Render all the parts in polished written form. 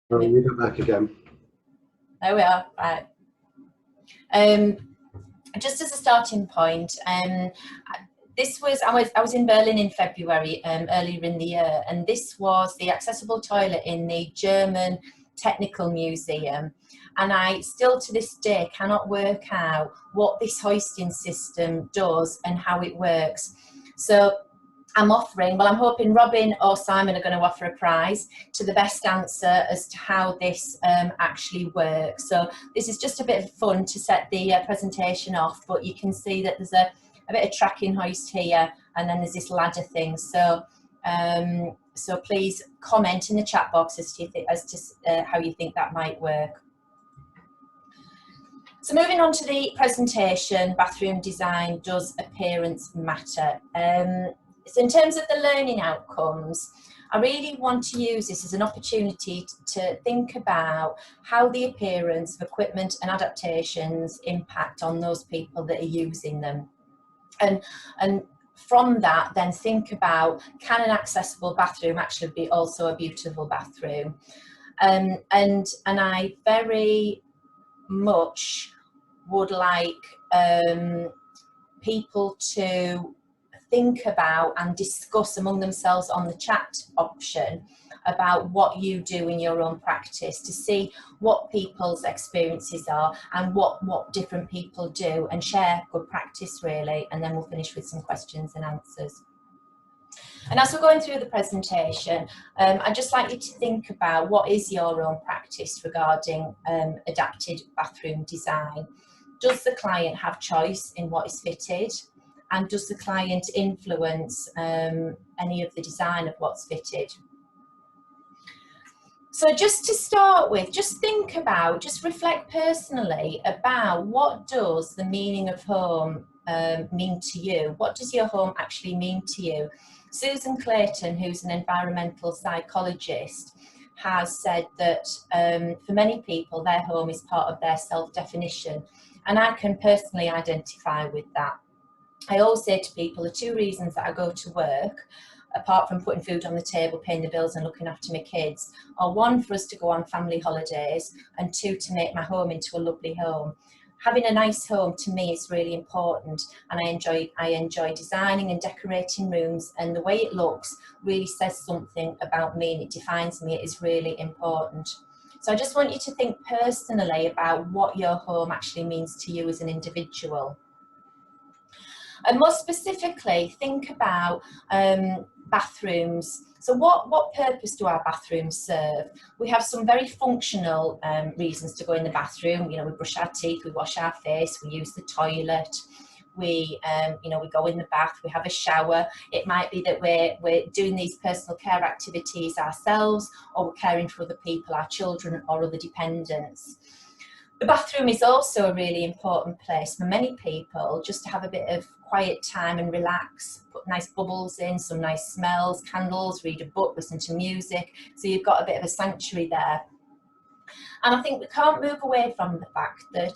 Oh, you go back again. There we are. Right. Just as a starting point, this was I was in Berlin in February, earlier in the year, and this was the accessible toilet in the German Technical Museum. And I still to this day cannot work out what this hoisting system does and how it works. So I'm hoping Robin or Simon are going to offer a prize to the best answer as to how this actually works. So this is just a bit of fun to set the presentation off, but you can see that there's a bit of tracking hoist here, and then there's this ladder thing. So so please comment in the chat box as to how you think that might work. So moving on to the presentation, bathroom design, does appearance matter? So in terms of the learning outcomes, I really want to use this as an opportunity to think about how the appearance of equipment and adaptations impact on those people that are using them. And from that, then think about, can an accessible bathroom actually be also a beautiful bathroom? And I very much would like people to think about and discuss among themselves on the chat option about what you do in your own practice, to see what people's experiences are and what different people do, and share good practice really, and then we'll finish with some questions and answers. And as we're going through the presentation, I'd just like you to think about what is your own practice regarding adapted bathroom design. Does the client have choice in what is fitted? And does the client influence any of the design of what's fitted? So just to start with, just reflect personally about, what does the meaning of home mean to you? What does your home actually mean to you? Susan Clayton, who's an environmental psychologist, has said that for many people, their home is part of their self-definition. And I can personally identify with that. I always say to people, the two reasons that I go to work, apart from putting food on the table, paying the bills and looking after my kids, are one, for us to go on family holidays, and two, to make my home into a lovely home. Having a nice home to me is really important, and I enjoy designing and decorating rooms, and the way it looks really says something about me and it defines me. It is really important. So I just want you to think personally about what your home actually means to you as an individual. And more specifically, think about bathrooms. So what purpose do our bathrooms serve? We have some very functional reasons to go in the bathroom. You know, we brush our teeth, we wash our face, we use the toilet, we go in the bath, we have a shower. It might be that we're doing these personal care activities ourselves, or we're caring for other people, our children or other dependents. The bathroom is also a really important place for many people, just to have a bit of quiet time and relax, put nice bubbles in, some nice smells, candles, read a book, listen to music. So you've got a bit of a sanctuary there. And I think we can't move away from the fact that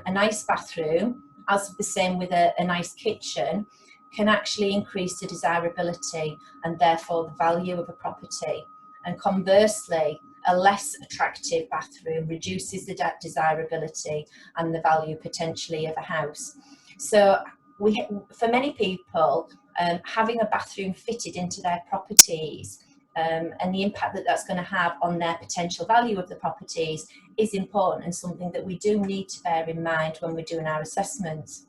a nice bathroom, as the same with a nice kitchen, can actually increase the desirability and therefore the value of a property. And conversely, a less attractive bathroom reduces the desirability and the value potentially of a house. So for many people, having a bathroom fitted into their properties and the impact that that's going to have on their potential value of the properties is important, and something that we do need to bear in mind when we're doing our assessments.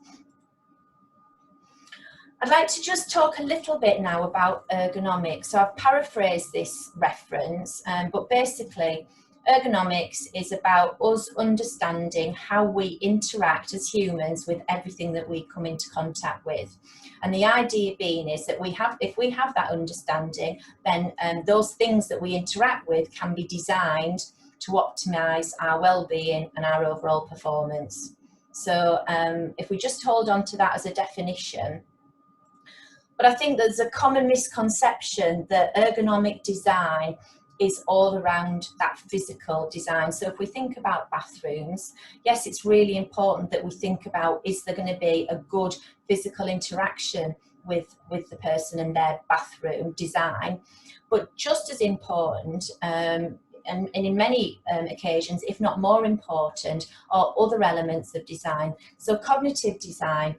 I'd like to just talk a little bit now about ergonomics. So I've paraphrased this reference, but basically ergonomics is about us understanding how we interact as humans with everything that we come into contact with. And the idea being is that if we have that understanding, then those things that we interact with can be designed to optimise our well-being and our overall performance. So if we just hold on to that as a definition. But I think there's a common misconception that ergonomic design is all around that physical design. So if we think about bathrooms, yes, it's really important that we think about, is there going to be a good physical interaction with the person and their bathroom design? But just as important, and and in many occasions, if not more important, are other elements of design. So cognitive design.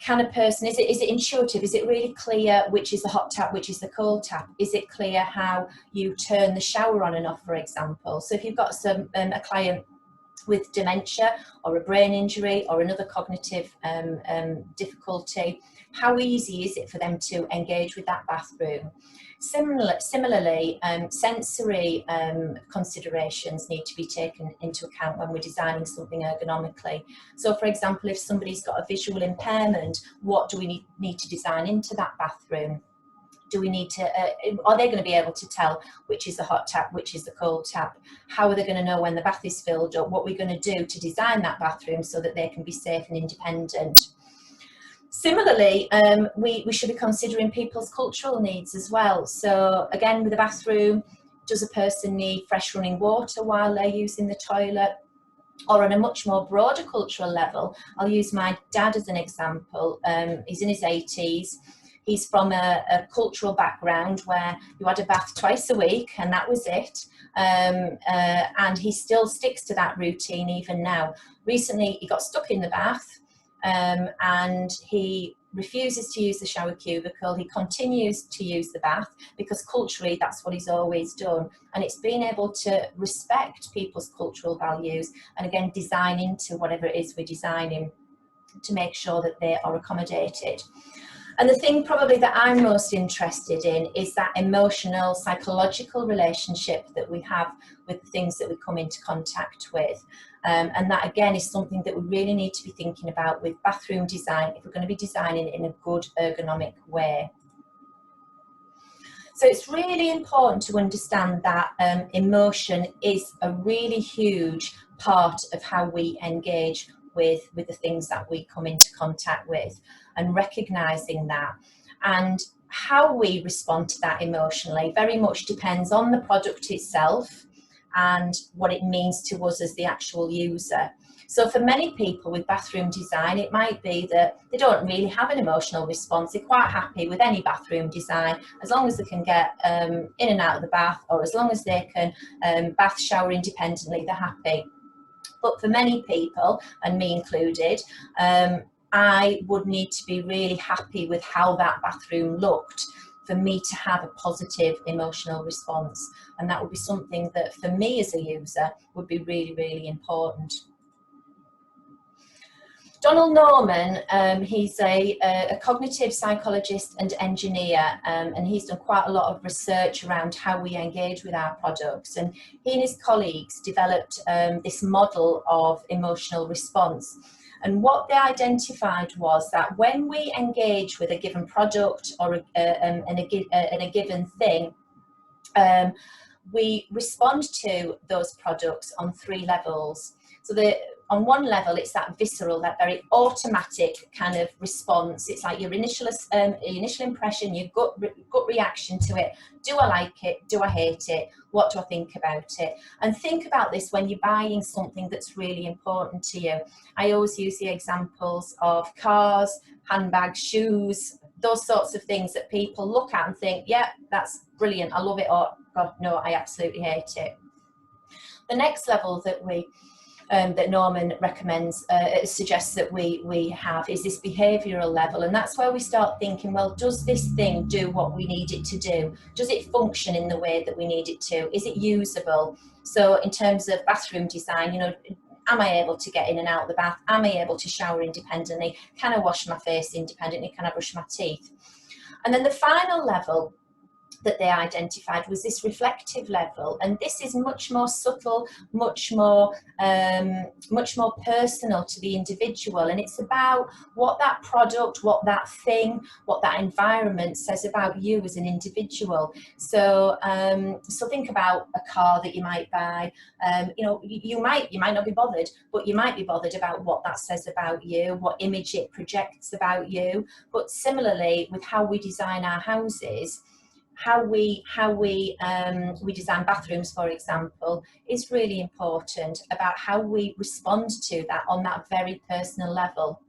Can a person, is it intuitive? Is it really clear which is the hot tap, which is the cold tap? Is it clear how you turn the shower on and off, for example? So if you've got a client with dementia or a brain injury or another cognitive difficulty, how easy is it for them to engage with that bathroom? Similarly, sensory considerations need to be taken into account when we're designing something ergonomically. So for example, if somebody's got a visual impairment, what do we need to design into that bathroom? Do we need to, are they going to be able to tell which is the hot tap, which is the cold tap? How are they going to know when the bath is filled up? What we're going to do to design that bathroom so that they can be safe and independent? Similarly, we should be considering people's cultural needs as well. So again, with the bathroom, does a person need fresh running water while they're using the toilet? Or on a much more broader cultural level, I'll use my dad as an example. He's in his 80s. He's from a cultural background where you had a bath twice a week and that was it. And he still sticks to that routine even now. Recently, he got stuck in the bath and he refuses to use the shower cubicle. He continues to use the bath because culturally that's what he's always done. And it's being able to respect people's cultural values and again, design into whatever it is we're designing to make sure that they are accommodated. And the thing probably that I'm most interested in is that emotional, psychological relationship that we have with the things that we come into contact with. And that again is something that we really need to be thinking about with bathroom design if we're going to be designing it in a good ergonomic way. So it's really important to understand that emotion is a really huge part of how we engage with the things that we come into contact with, and recognizing that. And how we respond to that emotionally very much depends on the product itself and what it means to us as the actual user. So for many people with bathroom design, it might be that they don't really have an emotional response. They're quite happy with any bathroom design, as long as they can get in and out of the bath, or as long as they can bath shower independently, they're happy. But for many people, and me included, I would need to be really happy with how that bathroom looked for me to have a positive emotional response. And that would be something that for me as a user would be really, really important. Donald Norman, he's a cognitive psychologist and engineer, and he's done quite a lot of research around how we engage with our products. And he and his colleagues developed this model of emotional response. And what they identified was that when we engage with a given product or a given thing, we respond to those products on 3 levels. So on one level, it's that visceral, that very automatic kind of response. It's like your initial impression, your gut reaction to it. Do I like it? Do I hate it? What do I think about it? And think about this when you're buying something that's really important to you. I always use the examples of cars, handbags, shoes, those sorts of things that people look at and think, yeah, that's brilliant, I love it, or God, no, I absolutely hate it. The next level that that Norman recommends, suggests that we have is this behavioural level, and that's where we start thinking, well, does this thing do what we need it to do? Does it function in the way that we need it to? Is it usable? So in terms of bathroom design, you know, am I able to get in and out of the bath? Am I able to shower independently? Can I wash my face independently? Can I brush my teeth? And then the final level that they identified was this reflective level, and this is much more subtle, much more personal to the individual, and it's about what that product, what that thing, what that environment says about you as an individual. So so think about a car that you might buy. You know, you might not be bothered, but you might be bothered about what that says about you, what image it projects about you. But similarly with how we design our houses, how we design bathrooms, for example, is really important about how we respond to that on that very personal level.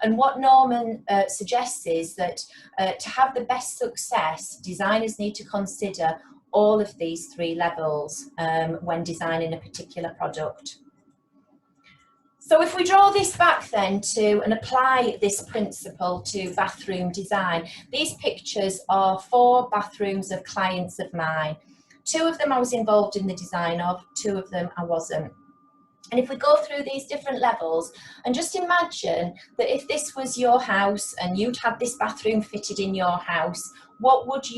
And what Norman suggests is that to have the best success, designers need to consider all of these three levels when designing a particular product. So if we draw this back then to and apply this principle to bathroom design, these pictures are 4 bathrooms of clients of mine. 2 of them I was involved in the design of, 2 of them I wasn't. And if we go through these different levels and just imagine that if this was your house and you'd had this bathroom fitted in your house, what would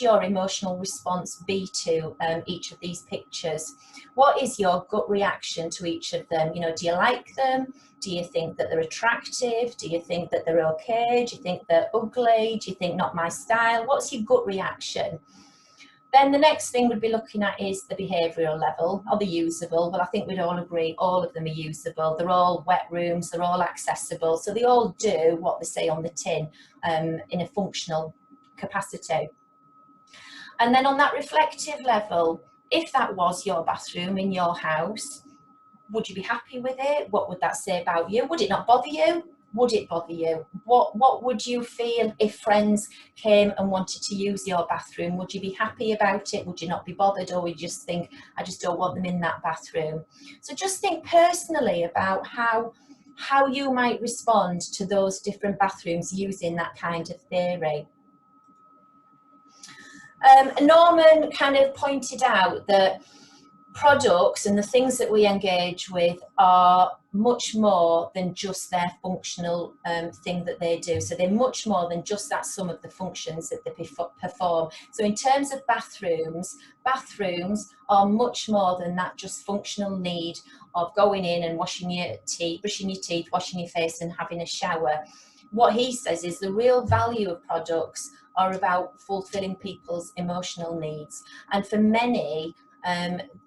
your emotional response be to each of these pictures? What is your gut reaction to each of them? You know, do you like them? Do you think that they're attractive? Do you think that they're okay? Do you think they're ugly? Do you think not my style? What's your gut reaction? Then the next thing we'd be looking at is the behavioural level, or the usable. Well, I think we'd all agree all of them are usable. They're all wet rooms, they're all accessible. So they all do what they say on the tin in a functional capacity. And then on that reflective level, if that was your bathroom in your house, would you be happy with it? What would that say about you? Would it not bother you? Would it bother you? What would you feel if friends came and wanted to use your bathroom? Would you be happy about it? Would you not be bothered? Or would you just think, I just don't want them in that bathroom? So just think personally about how you might respond to those different bathrooms using that kind of theory. Norman kind of pointed out that products and the things that we engage with are much more than just their functional thing that they do. So they're much more than just that sum of the functions that they perform. So in terms of bathrooms are much more than that just functional need of going in and washing your teeth, brushing your teeth, washing your face and having a shower. What he says is the real value of products are about fulfilling people's emotional needs. And for many,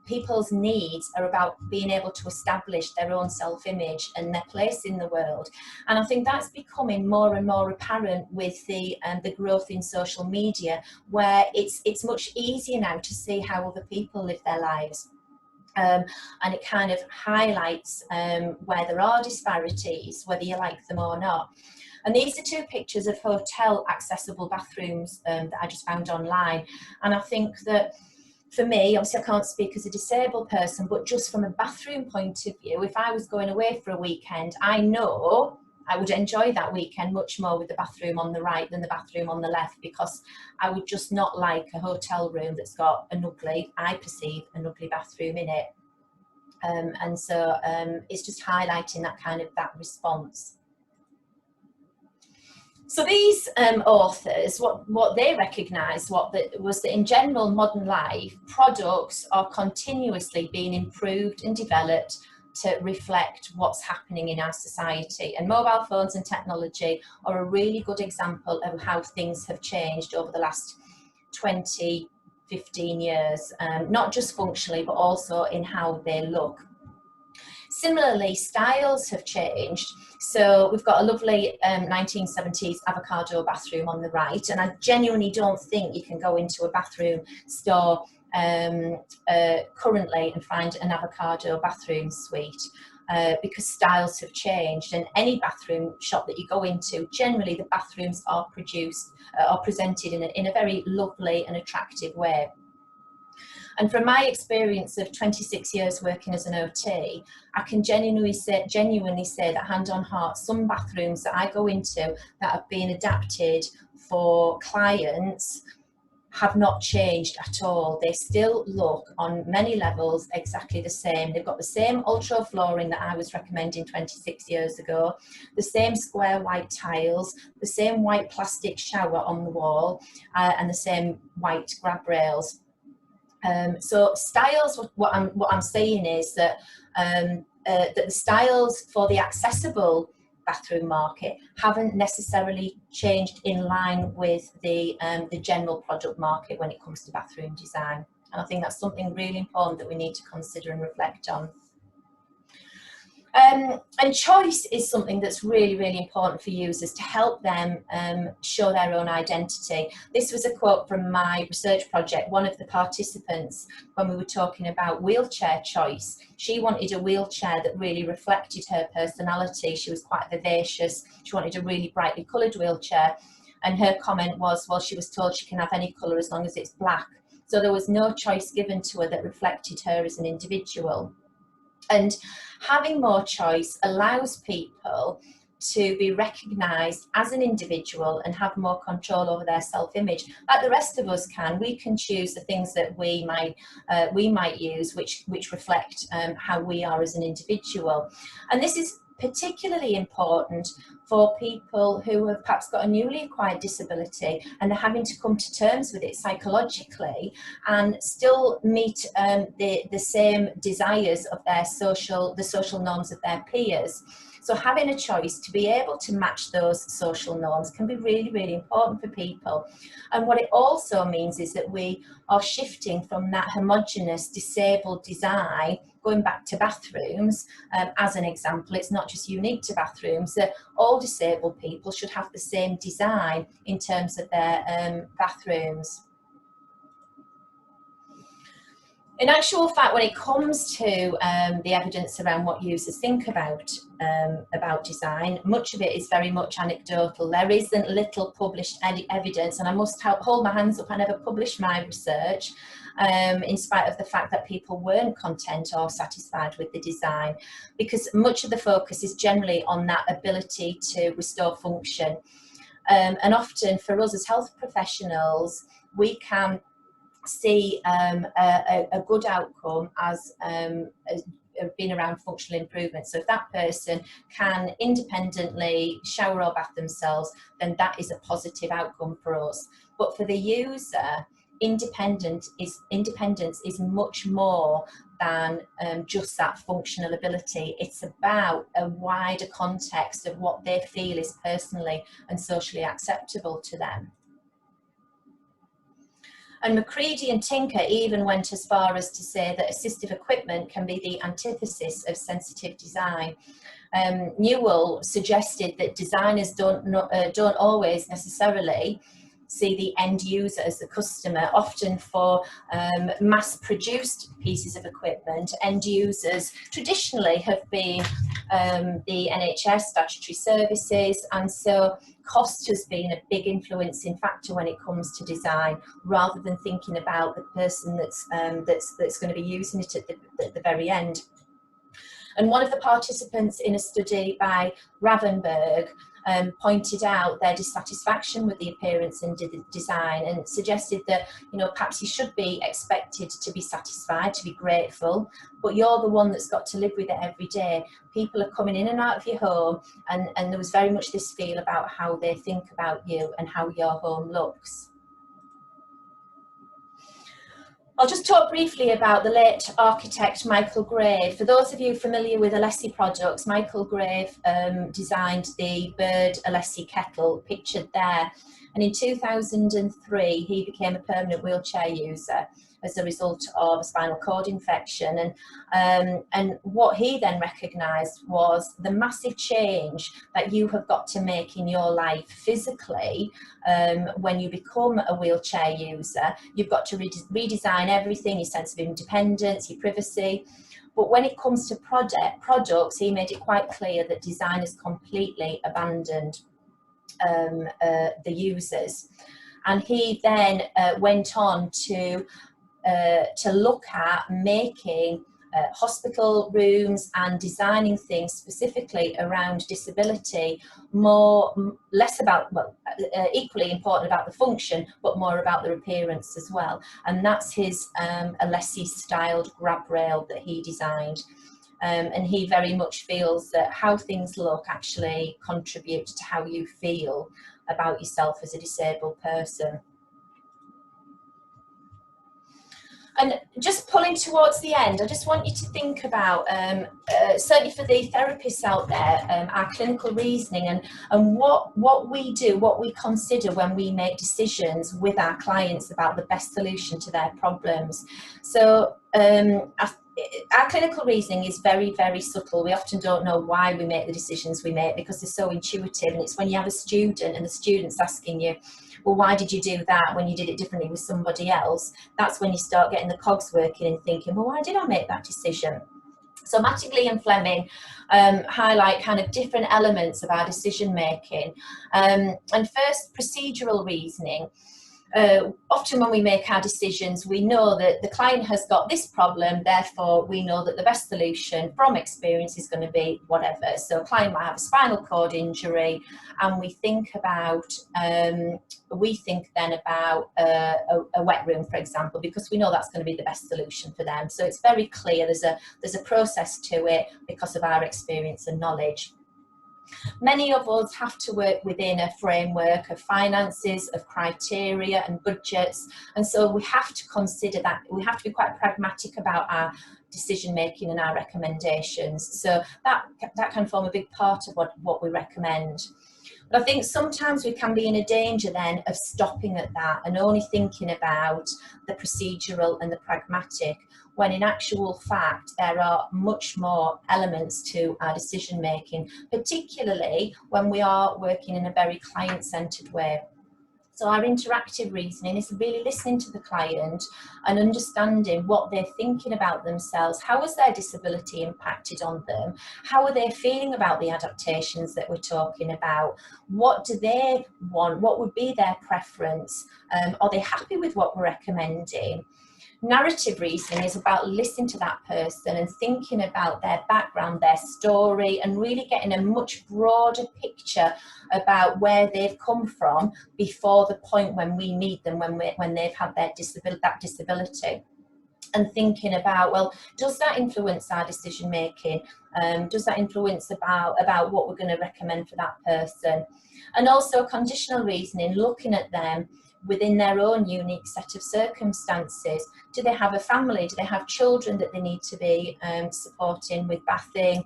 people's needs are about being able to establish their own self-image and their place in the world. And I think that's becoming more and more apparent with the growth in social media, where it's much easier now to see how other people live their lives. And it kind of highlights where there are disparities, whether you like them or not. And these are 2 pictures of hotel accessible bathrooms that I just found online. And I think that for me, obviously I can't speak as a disabled person, but just from a bathroom point of view, if I was going away for a weekend, I know I would enjoy that weekend much more with the bathroom on the right than the bathroom on the left, because I would just not like a hotel room that's got I perceive an ugly bathroom in it. And so it's just highlighting that response. So these authors, what they recognised was that in general modern life, products are continuously being improved and developed to reflect what's happening in our society. And mobile phones and technology are a really good example of how things have changed over the last 20, 15 years, not just functionally, but also in how they look. Similarly, styles have changed. So we've got a lovely 1970s avocado bathroom on the right, and I genuinely don't think you can go into a bathroom store currently and find an avocado bathroom suite because styles have changed. And any bathroom shop that you go into, generally the bathrooms are presented in a very lovely and attractive way. And from my experience of 26 years working as an OT, I can genuinely say that, hand on heart, some bathrooms that I go into that have been adapted for clients have not changed at all. They still look on many levels exactly the same. They've got the same ultra flooring that I was recommending 26 years ago, the same square white tiles, the same white plastic shower on the wall, and the same white grab rails. So styles, what I'm saying is that that the styles for the accessible bathroom market haven't necessarily changed in line with the general product market when it comes to bathroom design. And I think that's something really important that we need to consider and reflect on. And choice is something that's really, really important for users to help them show their own identity. This was a quote from my research project. One of the participants, when we were talking about wheelchair choice, she wanted a wheelchair that really reflected her personality. She was quite vivacious. She wanted a really brightly coloured wheelchair. And her comment was, well, she was told she can have any colour as long as it's black. So there was no choice given to her that reflected her as an individual. And having more choice allows people to be recognised as an individual and have more control over their self-image, like the rest of us can. We can choose the things that we might use, which reflect how we are as an individual. And this is particularly important for people who have perhaps got a newly acquired disability and they're having to come to terms with it psychologically and still meet the same desires of the social norms of their peers. So having a choice to be able to match those social norms can be really, really important for people. And what it also means is that we are shifting from that homogenous disabled design, going back to bathrooms as an example. It's not just unique to bathrooms, that all disabled people should have the same design in terms of their bathrooms. In actual fact, when it comes to the evidence around what users think about design, much of it is very much anecdotal. There isn't little published evidence, and I must hold my hands up. I never published my research, in spite of the fact that people weren't content or satisfied with the design, because much of the focus is generally on that ability to restore function. And often for us as health professionals, we can see a good outcome as being around functional improvement. So if that person can independently shower or bath themselves, then that is a positive outcome for us. But for the user, independence is much more than just that functional ability. It's about a wider context of what they feel is personally and socially acceptable to them. And Macready and Tinker even went as far as to say that assistive equipment can be the antithesis of sensitive design. Newell suggested that designers don't always necessarily see the end user as the customer. Often for mass-produced pieces of equipment, end users traditionally have been the NHS statutory services, and so cost has been a big influencing factor when it comes to design, rather than thinking about the person that's going to be using it at the very end. And one of the participants in a study by Ravenberg pointed out their dissatisfaction with the appearance and design, and suggested that, you know, perhaps you should be expected to be satisfied, to be grateful, but you're the one that's got to live with it every day. People are coming in and out of your home, and there was very much this feel about how they think about you and how your home looks. I'll just talk briefly about the late architect Michael Grave. For those of you familiar with Alessi products, Michael Grave designed the bird Alessi kettle pictured there. And in 2003, he became a permanent wheelchair user as a result of a spinal cord infection. And what he then recognised was the massive change that you have got to make in your life physically when you become a wheelchair user. You've got to redesign everything, your sense of independence, your privacy. But when it comes to products, he made it quite clear that designers completely abandoned the users. And he then went on to look at making hospital rooms and designing things specifically around disability less about, well, equally important about the function, but more about their appearance as well. And that's his Alessi styled grab rail that he designed. And he very much feels that how things look actually contribute to how you feel about yourself as a disabled person. And just pulling towards the end, I just want you to think about, certainly for the therapists out there, our clinical reasoning and what we do, what we consider when we make decisions with our clients about the best solution to their problems. So our clinical reasoning is very, very subtle. We often don't know why we make the decisions we make because they're so intuitive. And it's when you have a student and the student's asking you, well, why did you do that when you did it differently with somebody else? That's when you start getting the cogs working and thinking, well, why did I make that decision? So Mattingly and Fleming highlight kind of different elements of our decision making. And first, procedural reasoning. often when we make our decisions, we know that the client has got this problem, therefore we know that the best solution from experience is going to be whatever. So a client might have a spinal cord injury, and we think then about a wet room, for example, because we know that's going to be the best solution for them. So it's very clear there's a process to it because of our experience and knowledge. Many of us have to work within a framework of finances, of criteria and budgets, and so we have to consider that. We have to be quite pragmatic about our decision making and our recommendations. So that can form a big part of what we recommend. But I think sometimes we can be in a danger then of stopping at that and only thinking about the procedural and the pragmatic, when in actual fact there are much more elements to our decision making, particularly when we are working in a very client-centered way. So our interactive reasoning is really listening to the client and understanding what they're thinking about themselves. How has their disability impacted on them? How are they feeling about the adaptations that we're talking about? What do they want? What would be their preference? Are they happy with what we're recommending? Narrative reasoning is about listening to that person and thinking about their background, their story, and really getting a much broader picture about where they've come from before the point when we meet them, when they've had that disability. And thinking about, well, does that influence our decision making? Does that influence about what we're going to recommend for that person? And also conditional reasoning, looking at them within their own unique set of circumstances. Do they have a family? Do they have children that they need to be supporting with bathing?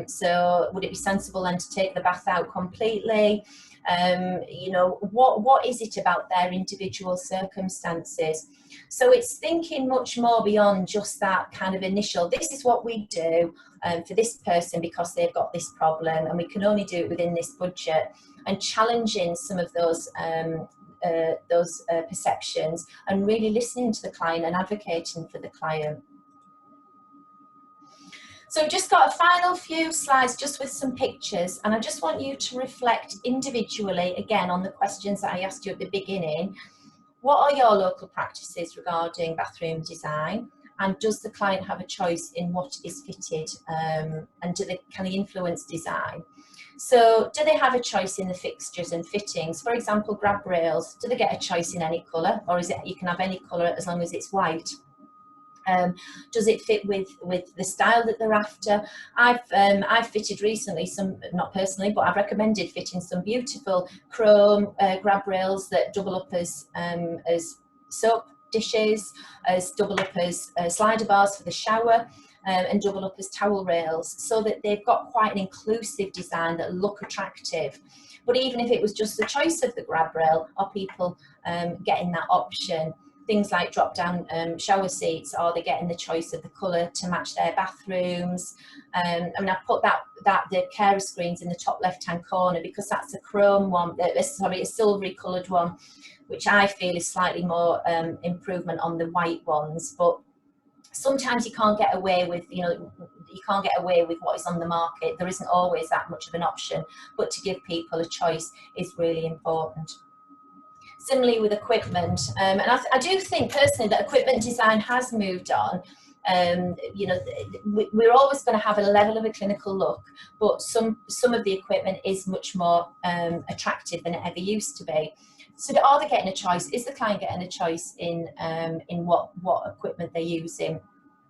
So would it be sensible then to take the bath out completely? You know, what is it about their individual circumstances? So it's thinking much more beyond just that kind of initial, this is what we do for this person because they've got this problem and we can only do it within this budget, and challenging some of those perceptions and really listening to the client and advocating for the client. So we've just got a final few slides just with some pictures, and I just want you to reflect individually again on the questions that I asked you at the beginning. What are your local practices regarding bathroom design, and does the client have a choice in what is fitted, and can they influence design? So do they have a choice in the fixtures and fittings? For example, grab rails, do they get a choice in any colour, or is it you can have any colour as long as it's white? Does it fit with the style that they're after? I've fitted recently some, not personally, but I've recommended fitting some beautiful chrome grab rails that double up as soap dishes, as double up as slider bars for the shower, and double up as towel rails, so that they've got quite an inclusive design that look attractive. But even if it was just the choice of the grab rail, are people getting that option? Things like drop-down shower seats, are they getting the choice of the colour to match their bathrooms? I mean, I've put the carer screens in the top left-hand corner because that's a chrome one, sorry, a silvery coloured one, which I feel is slightly more improvement on the white ones. But sometimes you can't get away with, you can't get away with what is on the market. There isn't always that much of an option, but to give people a choice is really important. Similarly with equipment, and I do think personally that equipment design has moved on. We're always going to have a level of a clinical look, but some of the equipment is much more attractive than it ever used to be. So are they getting a choice? Is the client getting a choice in what equipment they're using?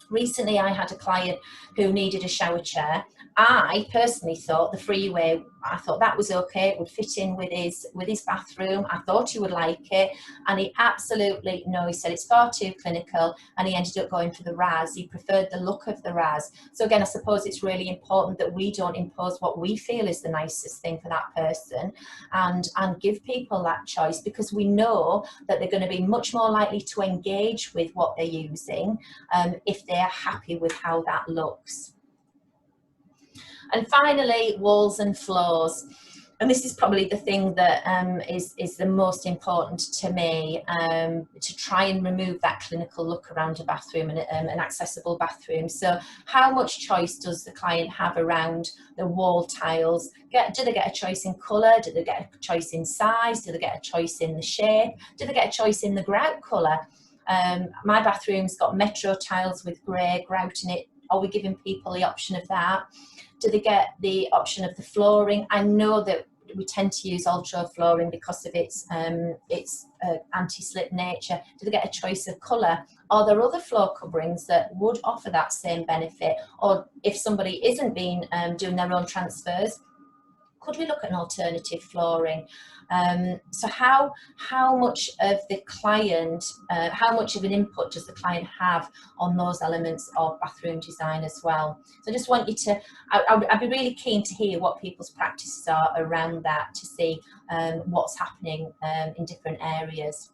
Recently, I had a client who needed a shower chair. I personally thought the freeway, I thought that was okay. It would fit in with his bathroom. I thought he would like it. And he absolutely, no, he said it's far too clinical. And he ended up going for the RAS. He preferred the look of the RAS. So again, I suppose it's really important that we don't impose what we feel is the nicest thing for that person, and give people that choice, because we know that they're going to be much more likely to engage with what they're using if they're happy with how that looks. And finally, walls and floors. and this is probably the thing that is the most important to me, to try and remove that clinical look around a bathroom and an accessible bathroom. So how much choice does the client have around the wall tiles? Do they get a choice in colour? Do they get a choice in size? Do they get a choice in the shape? Do they get a choice in the grout colour? My bathroom's got metro tiles with grey grout in it. Are we giving people the option of that? Do they get the option of the flooring? I know that we tend to use ultra flooring because of its anti-slip nature. Do they get a choice of colour? Are there other floor coverings that would offer that same benefit? Or if somebody isn't doing their own transfers, could we look at an alternative flooring? So how much of the client, how much of an input does the client have on those elements of bathroom design as well? So I just want you to, I'd be really keen to hear what people's practices are around that, to see what's happening in different areas.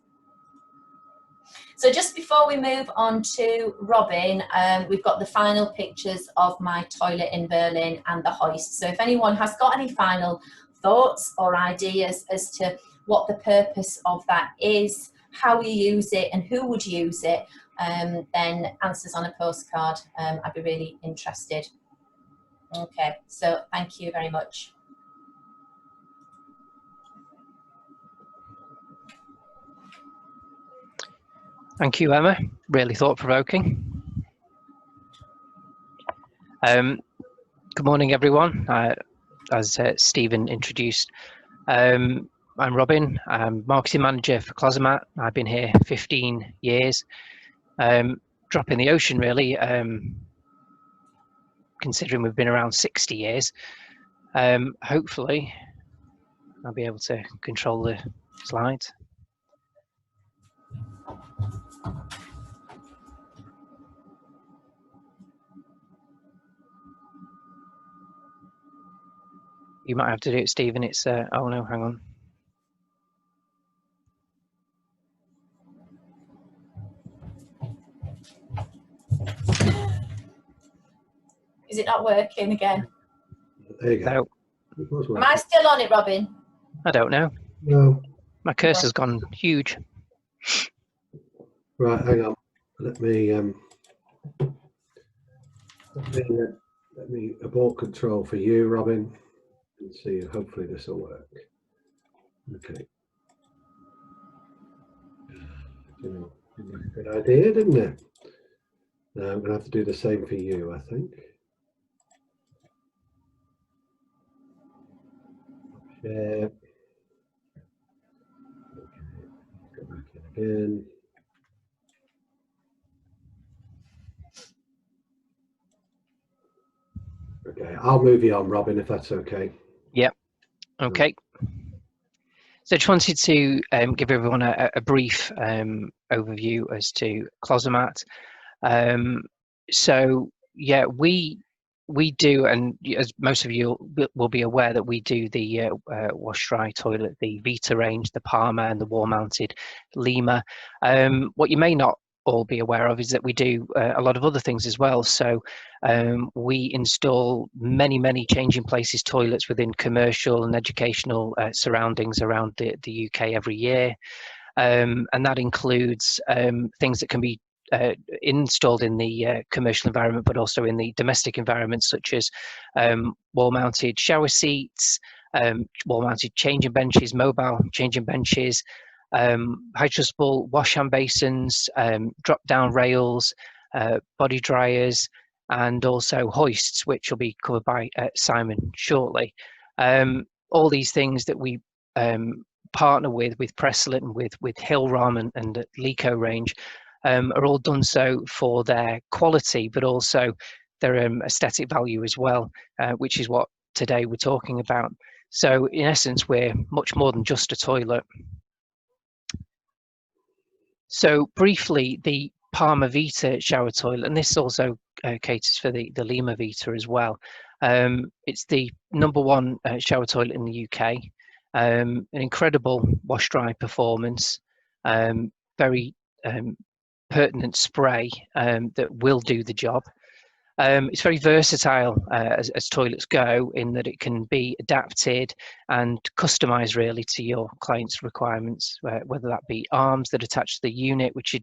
So just before we move on to Robin, we've got the final pictures of my toilet in Berlin and the hoist. So if anyone has got any final thoughts or ideas as to what the purpose of that is, how you use it and who would use it, then answers on a postcard. I'd be really interested. Okay, so thank you very much. Thank you, Emma. Really thought-provoking. Good morning, everyone. As Stephen introduced, I'm Robin. I'm marketing manager for Closomat. I've been here 15 years. Drop in the ocean, really, considering we've been around 60 years. Hopefully, I'll be able to control the slides. You might have to do it, Stephen. It's oh no, hang on. Is it not working again? There you go. No. Am I still on it, Robin? I don't know. No. My cursor's gone huge. Right, hang on. Let me abort control for you, Robin, and see. Hopefully this will work. Okay. Good idea, didn't it? Now I'm going to have to do the same for you, I think. Share. Okay. Go back in again. Okay, I'll move you on, Robin, if that's okay. Yep. Okay. So I just wanted to give everyone a brief overview as to Closomat. So yeah, we do, and as most of you will be aware, that we do the wash dry toilet, the VITA range, the PALMA and the wall mounted Lima. What you may not all be aware of is that we do a lot of other things as well. So we install many changing places toilets within commercial and educational surroundings around the UK every year, and that includes things that can be installed in the commercial environment, but also in the domestic environment, such as wall-mounted shower seats, wall-mounted changing benches, mobile changing benches, high-trustable wash-hand basins, drop-down rails, body dryers, and also hoists, which will be covered by Simon shortly. All these things that we partner with Presslett and with Hillrom and the Lico range are all done so for their quality, but also their aesthetic value as well, which is what today we're talking about. So in essence, we're much more than just a toilet. So briefly, the PALMA VITA shower toilet, and this also caters for the Lima VITA as well. It's the #1 shower toilet in the UK. An incredible wash dry performance, very pertinent spray that will do the job. It's very versatile as toilets go, in that it can be adapted and customized really to your client's requirements, whether that be arms that attach to the unit, which is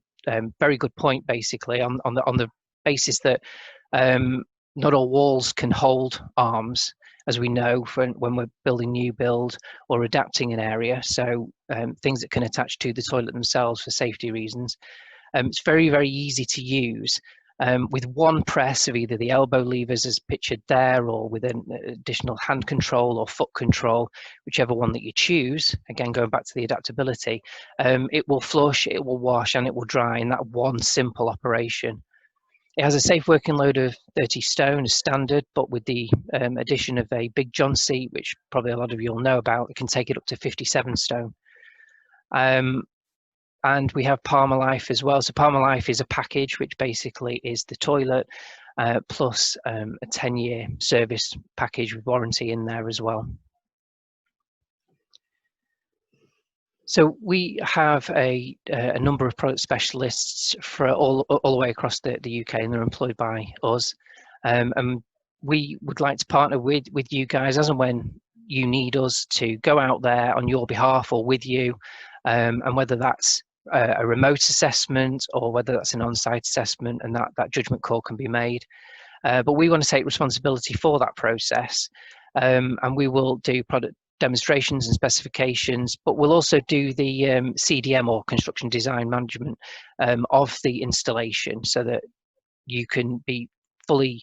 very good point, basically on the basis that not all walls can hold arms, as we know, when we're building new build or adapting an area. So things that can attach to the toilet themselves for safety reasons. It's very, very easy to use. With one press of either the elbow levers as pictured there, or with an additional hand control or foot control, whichever one that you choose, again going back to the adaptability, it will flush, it will wash, and it will dry in that one simple operation. It has a safe working load of 30 stone as standard, but with the addition of a Big John seat, which probably a lot of you will know about, it can take it up to 57 stone. And we have PALMA Life as well. So PALMA Life is a package which basically is the toilet plus a 10-year service package with warranty in there as well. So we have a number of product specialists for all the way across the UK, and they're employed by us. And we would like to partner with you guys as and when you need us to go out there on your behalf or with you, and whether that's a remote assessment or whether that's an on-site assessment, and that judgment call can be made. But we want to take responsibility for that process, and we will do product demonstrations and specifications, but we'll also do the CDM, or construction design management, of the installation, so that you can be fully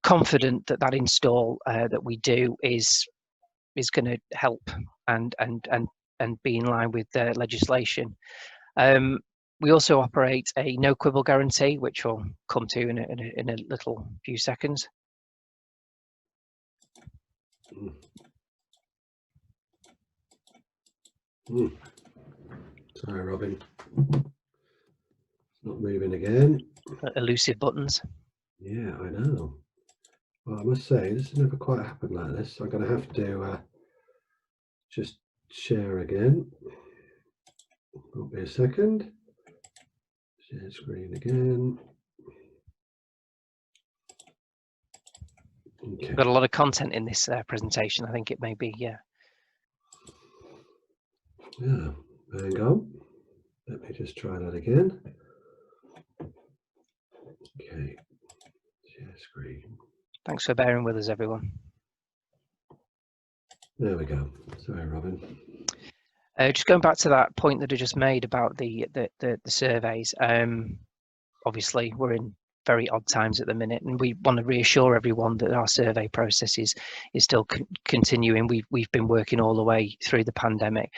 confident that that install that we do is going to help and be in line with the legislation. We also operate a no quibble guarantee, which we'll come to in a little few seconds. Sorry, Robin. It's not moving again. Elusive buttons. Yeah, I know. Well, I must say, this has never quite happened like this. I'm going to have to just share again. Won't be a second. Share screen again. Okay. We've got a lot of content in this presentation. I think it may be, yeah. Yeah, hang on. Let me just try that again. Okay, share screen. Thanks for bearing with us, everyone. There we go. Sorry, Robin. Just going back to that point that I just made about the surveys. Obviously, we're in very odd times at the minute, and we want to reassure everyone that our survey process is still continuing. We've been working all the way through the pandemic.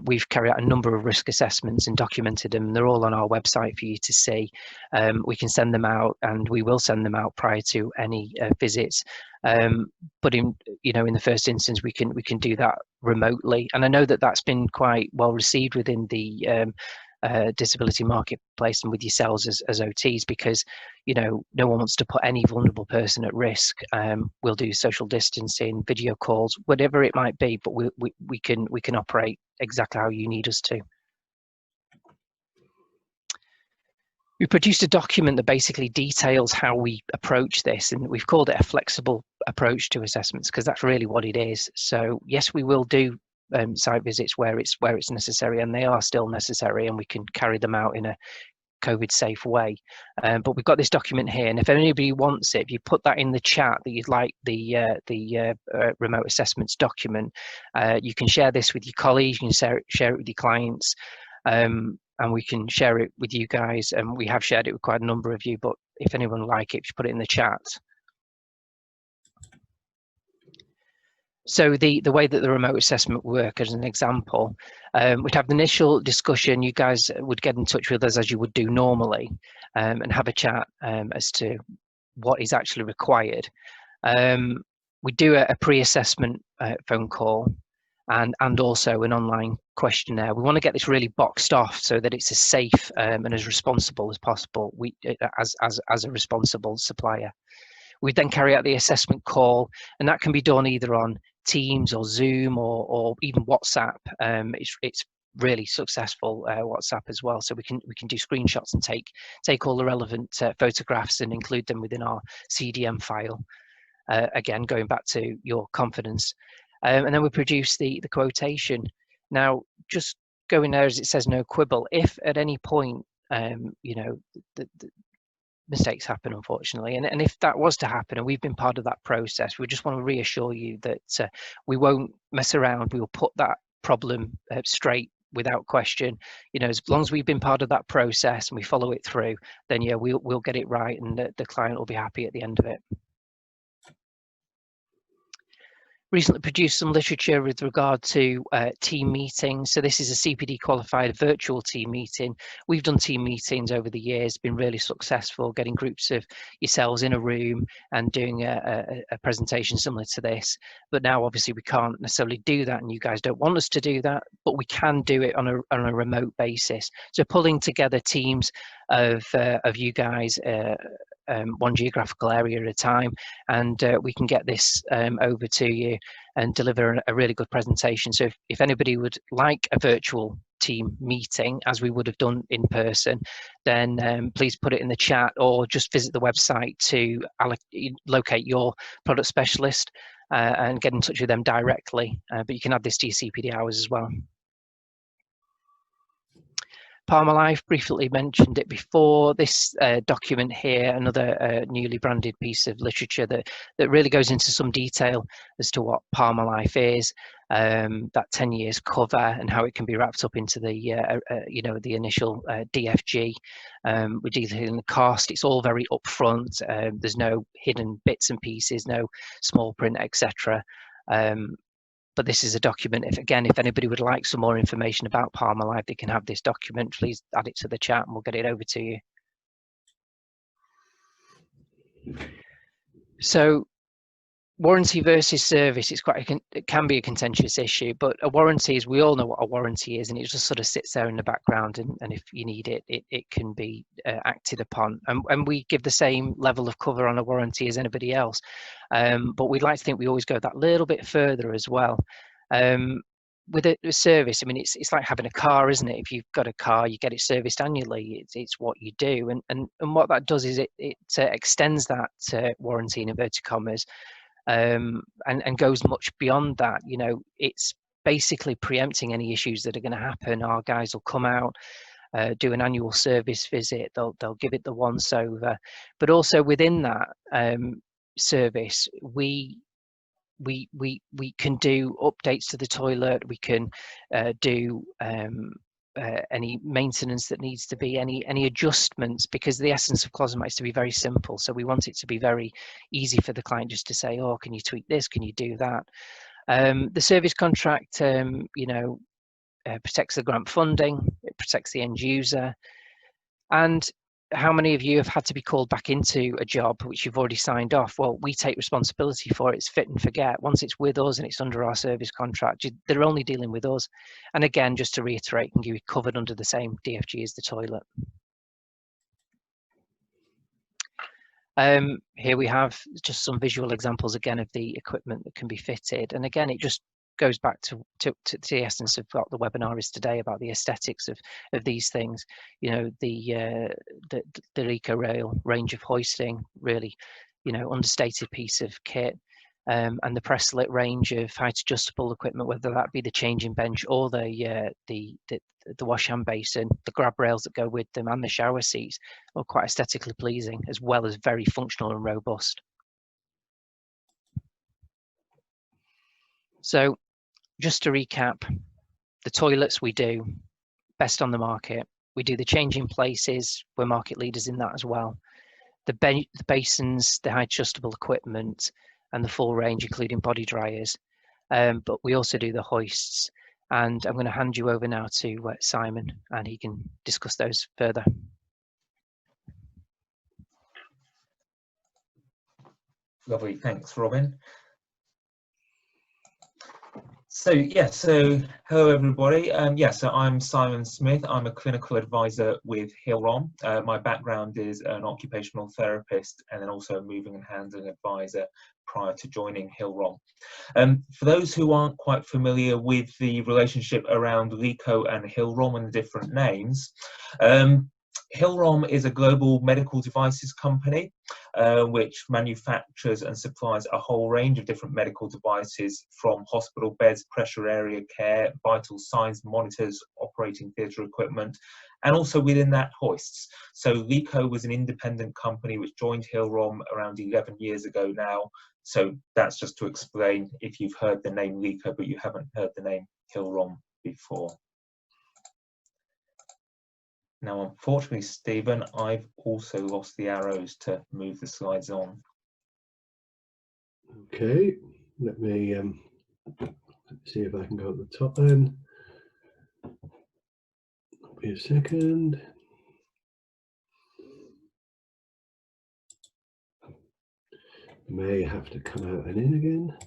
We've carried out a number of risk assessments and documented them. They're all on our website for you to see. We can send them out, and we will send them out prior to any visits. But in the first instance, we can do that remotely, and I know that that's been quite well received within the disability marketplace and with yourselves as OTs, because no one wants to put any vulnerable person at risk. We'll do social distancing, video calls, whatever it might be, but we can operate exactly how you need us to. We produced a document that basically details how we approach this, and we've called it a flexible approach to assessments, because that's really what it is. So yes, we will do site visits where it's necessary, and they are still necessary, and we can carry them out in a COVID safe way. But we've got this document here, and if anybody wants it, if you put that in the chat that you'd like the remote assessments document, you can share this with your colleagues, you can share it with your clients, and we can share it with you guys. And we have shared it with quite a number of you, but if anyone would like it, just put it in the chat. So the way that the remote assessment work, as an example, we'd have the initial discussion. You guys would get in touch with us as you would do normally, and have a chat as to what is actually required. We do a pre-assessment phone call, and also an online questionnaire. We want to get this really boxed off so that it's as safe and as responsible as possible. As a responsible supplier. We then carry out the assessment call, and that can be done either on Teams or Zoom or even WhatsApp. It's really successful WhatsApp as well. So we can do screenshots and take all the relevant photographs and include them within our CDM file. Again, going back to your confidence, and then we produce the quotation. Now, just going there as it says, no quibble. If at any point, you know, the mistakes happen, unfortunately, and if that was to happen and we've been part of that process, we just want to reassure you that we won't mess around. We will put that problem straight without question. You know, as long as we've been part of that process and we follow it through, then yeah, we'll get it right, and the client will be happy at the end of it. Recently produced some literature with regard to team meetings. So this is a CPD qualified virtual team meeting. We've done team meetings over the years, been really successful, getting groups of yourselves in a room and doing a presentation similar to this. But now obviously we can't necessarily do that, and you guys don't want us to do that, but we can do it on a remote basis. So pulling together teams of you guys, one geographical area at a time, and we can get this over to you and deliver a really good presentation. So if anybody would like a virtual team meeting, as we would have done in person, then please put it in the chat, or just visit the website to locate your product specialist and get in touch with them directly. But you can add this to your CPD hours as well. PALMA Life, briefly mentioned it before. This document here, another newly branded piece of literature that really goes into some detail as to what PALMA Life is, that 10 years cover, and how it can be wrapped up into the you know, the initial DFG. We're detailing the cost. It's all very upfront. There's no hidden bits and pieces, no small print, etc. But this is a document. If anybody would like some more information about PALMA Life, they can have this document. Please add it to the chat and we'll get it over to you. So warranty versus service, it can be a contentious issue, but a warranty, is, we all know what a warranty is, and it just sort of sits there in the background, and if you need it, it can be acted upon, and we give the same level of cover on a warranty as anybody else, but we'd like to think we always go that little bit further as well. With a service, I mean, it's like having a car, isn't it? If you've got a car, you get it serviced annually. It's what you do, and what that does is it extends that warranty, in inverted commas, and goes much beyond that. You know, it's basically preempting any issues that are going to happen. Our guys will come out, do an annual service visit. They'll give it the once over, but also within that service, we can do updates to the toilet. We can do any maintenance that needs to be, any adjustments, because the essence of Closomat is to be very simple. So we want it to be very easy for the client just to say, oh, can you tweak this? Can you do that? The service contract, you know, protects the grant funding. It protects the end user. And how many of you have had to be called back into a job which you've already signed off? Well, we take responsibility for it. It's fit and forget. Once it's with us and it's under our service contract, they're only dealing with us. And again, just to reiterate, can be covered under the same DFG as the toilet. Here we have just some visual examples again of the equipment that can be fitted. And again, it just goes back to the essence of what the webinar is today, about the aesthetics of these things. You know, the Eco Rail range of hoisting, really, you know, understated piece of kit, and the Presslit range of height adjustable equipment, whether that be the changing bench or the wash hand basin, the grab rails that go with them, and the shower seats, are quite aesthetically pleasing, as well as very functional and robust. So just to recap, the toilets we do, best on the market. We do the changing places, we're market leaders in that as well. The basins, the high adjustable equipment, and the full range, including body dryers. But we also do the hoists. And I'm going to hand you over now to Simon, and he can discuss those further. Lovely, thanks, Robin. So hello everybody. So I'm Simon Smith. I'm a clinical advisor with Hillrom. My background is an occupational therapist and then also a moving and handling advisor prior to joining Hillrom. For those who aren't quite familiar with the relationship around LICO and Hillrom and the different names, Hillrom is a global medical devices company which manufactures and supplies a whole range of different medical devices, from hospital beds, pressure area care, vital signs monitors, operating theatre equipment, and also within that hoists. So LICO was an independent company which joined Hillrom around 11 years ago now. So that's just to explain if you've heard the name LICO but you haven't heard the name Hillrom before. Now, unfortunately, Stephen, I've also lost the arrows to move the slides on. Okay, let me see if I can go at the top then. Be a second. May have to come out and in again.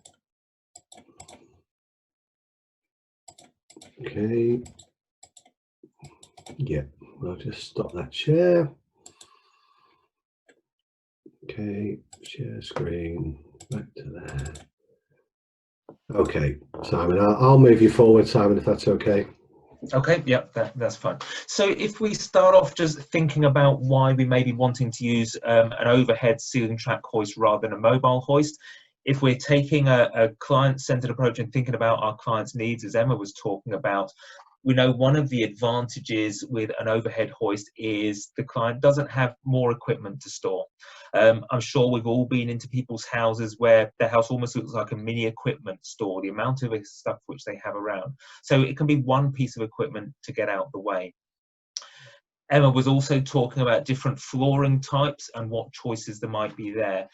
Okay. Yeah, I'll just stop that share. Okay, share screen, back to there. Okay, Simon, I'll move you forward, Simon, if that's okay. Okay, yep, that's fine. So if we start off just thinking about why we may be wanting to use an overhead ceiling track hoist rather than a mobile hoist, if we're taking a client-centered approach and thinking about our clients' needs, as Emma was talking about, we know one of the advantages with an overhead hoist is the client doesn't have more equipment to store. I'm sure we've all been into people's houses where their house almost looks like a mini equipment store, the amount of stuff which they have around. So it can be one piece of equipment to get out the way. Emma was also talking about different flooring types and what choices there might be there.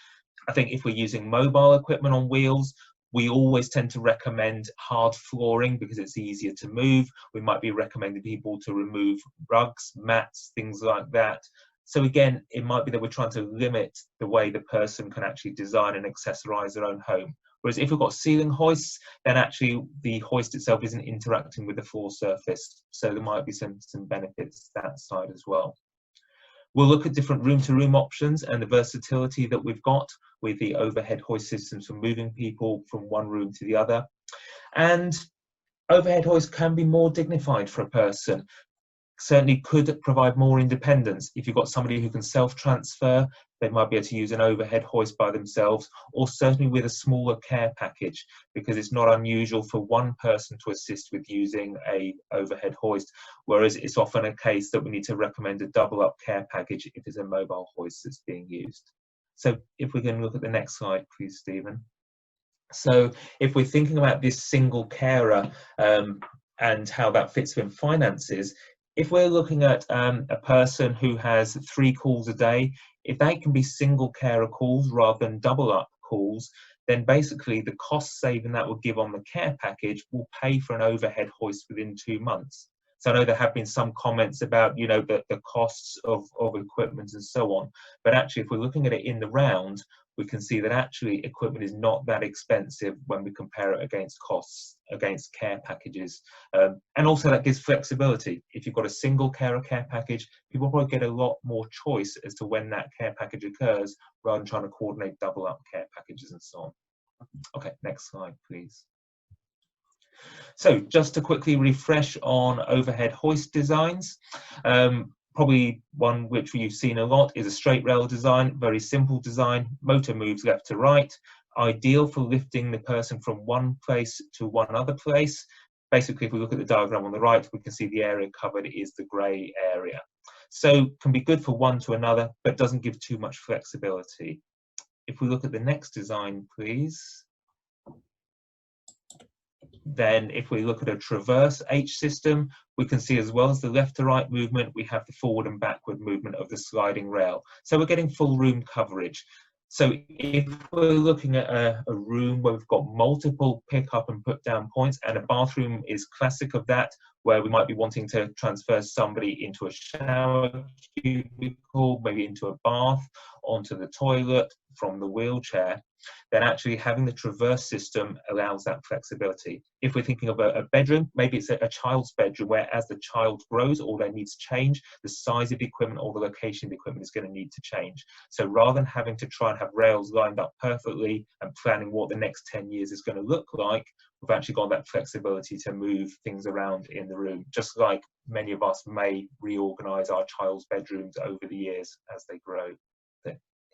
I think if we're using mobile equipment on wheels, we always tend to recommend hard flooring because it's easier to move. We might be recommending people to remove rugs, mats, things like that. So again, it might be that we're trying to limit the way the person can actually design and accessorize their own home. Whereas if we've got ceiling hoists, then actually the hoist itself isn't interacting with the floor surface. So there might be some benefits that side as well. We'll look at different room-to-room options and the versatility that we've got with the overhead hoist systems for moving people from one room to the other. And overhead hoists can be more dignified for a person. Certainly could provide more independence. If you've got somebody who can self-transfer, they might be able to use an overhead hoist by themselves, or certainly with a smaller care package, because it's not unusual for one person to assist with using a overhead hoist, whereas it's often a case that we need to recommend a double up care package if it's a mobile hoist that's being used. So if we can look at the next slide, please, Stephen. So if we're thinking about this single carer and how that fits in finances, if we're looking at a person who has 3 calls a day, if they can be single carer calls rather than double up calls, then basically the cost saving that will give on the care package will pay for an overhead hoist within 2 months. So I know there have been some comments about, you know, the costs of equipment and so on, but actually if we're looking at it in the round, we can see that actually equipment is not that expensive when we compare it against costs, against care packages. And also that gives flexibility. If you've got a single carer care package, people probably get a lot more choice as to when that care package occurs, rather than trying to coordinate double up care packages and so on. Okay, next slide, please. So just to quickly refresh on overhead hoist designs, probably one which you've seen a lot is a straight rail design, very simple design, motor moves left to right, ideal for lifting the person from one place to one other place. Basically, if we look at the diagram on the right, we can see the area covered is the grey area. So can be good for one to another, but doesn't give too much flexibility. If we look at the next design, please. Then if we look at a traverse H system, we can see as well as the left to right movement, we have the forward and backward movement of the sliding rail. So we're getting full room coverage. So if we're looking at a room where we've got multiple pick up and put down points, and a bathroom is classic of that, where we might be wanting to transfer somebody into a shower cubicle, maybe into a bath, onto the toilet, from the wheelchair, then actually having the traverse system allows that flexibility. If we're thinking of a bedroom, maybe it's a child's bedroom where as the child grows or their needs change, the size of the equipment or the location of the equipment is going to need to change. So rather than having to try and have rails lined up perfectly and planning what the next 10 years is going to look like, we've actually got that flexibility to move things around in the room, just like many of us may reorganize our child's bedrooms over the years as they grow.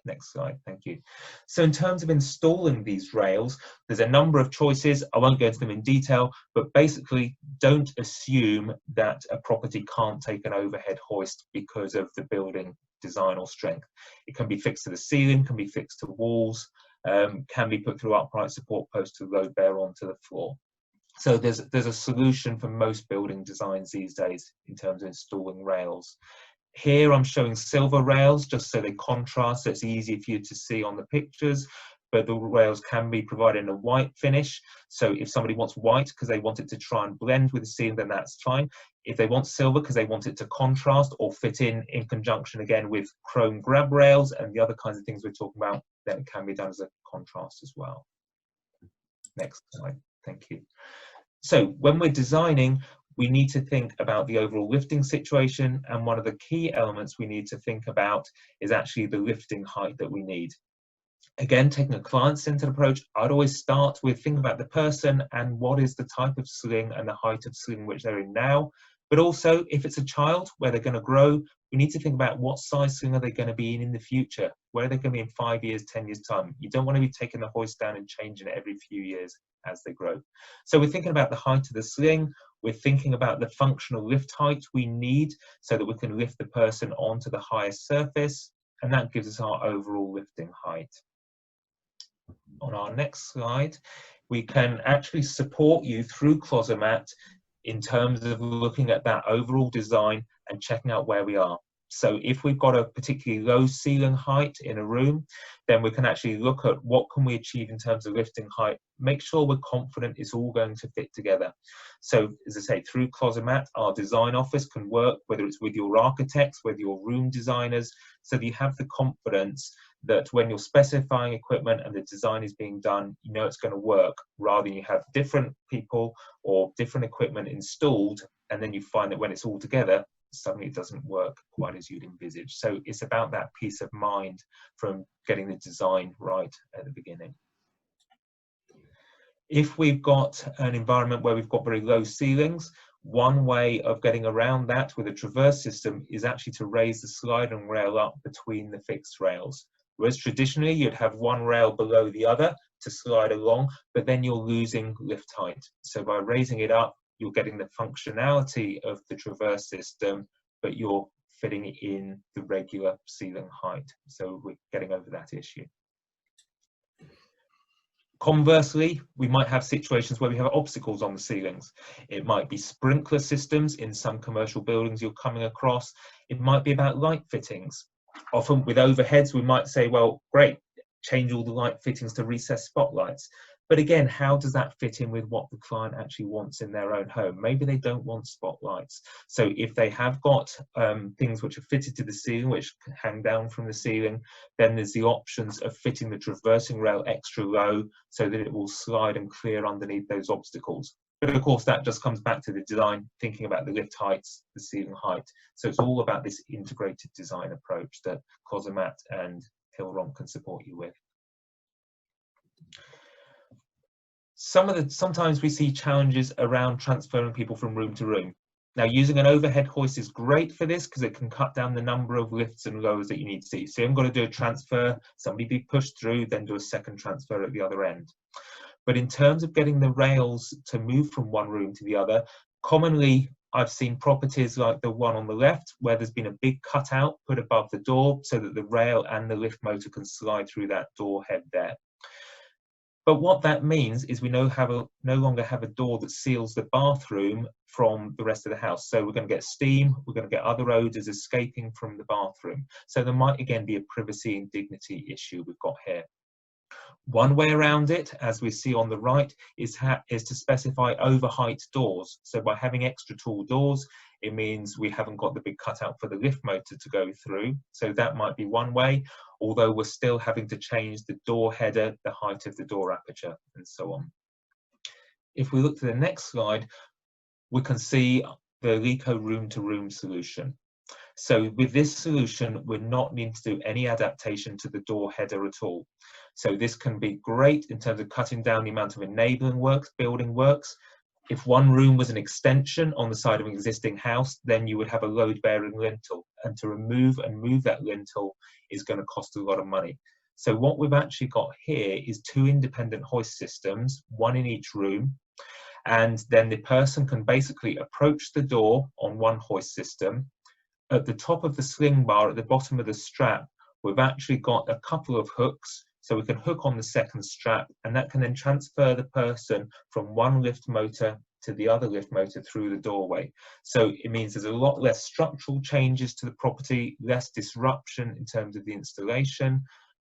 Next slide, thank you. So in terms of installing these rails, there's a number of choices. I won't go into them in detail, but basically don't assume that a property can't take an overhead hoist because of the building design or strength. It can be fixed to the ceiling, can be fixed to walls, can be put through upright support posts to load bear onto the floor. So there's a solution for most building designs these days in terms of installing rails. Here I'm showing silver rails just so they contrast, so it's easy for you to see on the pictures, but the rails can be provided in a white finish. So if somebody wants white because they want it to try and blend with the ceiling, then that's fine. If they want silver because they want it to contrast or fit in conjunction again with chrome grab rails and the other kinds of things we're talking about, then it can be done as a contrast as well. Next slide, thank you. So when we're designing, we need to think about the overall lifting situation, and one of the key elements we need to think about is actually the lifting height that we need. Again, taking a client-centered approach, I'd always start with thinking about the person and what is the type of sling and the height of sling which they're in now. But also, if it's a child where they're going to grow, we need to think about what size sling are they going to be in the future? Where are they going to be in 5 years, 10 years time? You don't want to be taking the hoist down and changing it every few years as they grow. So we're thinking about the height of the sling. We're thinking about the functional lift height we need so that we can lift the person onto the highest surface, and that gives us our overall lifting height. On our next slide, we can actually support you through Closomat in terms of looking at that overall design and checking out where we are. So if we've got a particularly low ceiling height in a room, then we can actually look at what can we achieve in terms of lifting height, make sure we're confident it's all going to fit together. So as I say, through Closomat, our design office can work, whether it's with your architects, with your room designers, so that you have the confidence that when you're specifying equipment and the design is being done, you know it's going to work, rather than you have different people or different equipment installed, and then you find that when it's all together, suddenly it doesn't work quite as you'd envisage. So it's about that peace of mind from getting the design right at the beginning. If we've got an environment where we've got very low ceilings, one way of getting around that with a traverse system is actually to raise the sliding rail up between the fixed rails. Whereas traditionally you'd have one rail below the other to slide along, but then you're losing lift height. So by raising it up, you're getting the functionality of the traverse system, but you're fitting in the regular ceiling height. So we're getting over that issue. Conversely, we might have situations where we have obstacles on the ceilings. It might be sprinkler systems in some commercial buildings you're coming across. It might be about light fittings. Often with overheads, we might say, well, great, change all the light fittings to recessed spotlights. But again, how does that fit in with what the client actually wants in their own home? Maybe they don't want spotlights. So if they have got things which are fitted to the ceiling, which can hang down from the ceiling, then there's the options of fitting the traversing rail extra low so that it will slide and clear underneath those obstacles. But of course, that just comes back to the design, thinking about the lift heights, the ceiling height. So it's all about this integrated design approach that Closomat and Hill-Rom can support you with. Sometimes we see challenges around transferring people from room to room. Now, using an overhead hoist is great for this because it can cut down the number of lifts and lowers that you need to see. So I'm going to do a transfer, somebody be pushed through, then do a second transfer at the other end. But in terms of getting the rails to move from one room to the other, commonly I've seen properties like the one on the left where there's been a big cutout put above the door so that the rail and the lift motor can slide through that door head there. But what that means is we no longer have a door that seals the bathroom from the rest of the house. So we're going to get steam, we're going to get other odours escaping from the bathroom. So there might again be a privacy and dignity issue we've got here. One way around it, as we see on the right, is to specify overheight doors. So by having extra tall doors, it means we haven't got the big cutout for the lift motor to go through. So that might be one way, although we're still having to change the door header, the height of the door aperture, and so on. If we look to the next slide, we can see the Lico room-to-room solution. So with this solution, we're not needing to do any adaptation to the door header at all. So this can be great in terms of cutting down the amount of enabling works, building works. If one room was an extension on the side of an existing house, then you would have a load-bearing lintel. And to remove and move that lintel is going to cost a lot of money. So what we've actually got here is 2 independent hoist systems, 1 in each room. And then the person can basically approach the door on one hoist system. At the top of the sling bar, at the bottom of the strap, we've actually got a couple of hooks, so we can hook on the second strap, and that can then transfer the person from one lift motor to the other lift motor through the doorway. So it means there's a lot less structural changes to the property, less disruption in terms of the installation,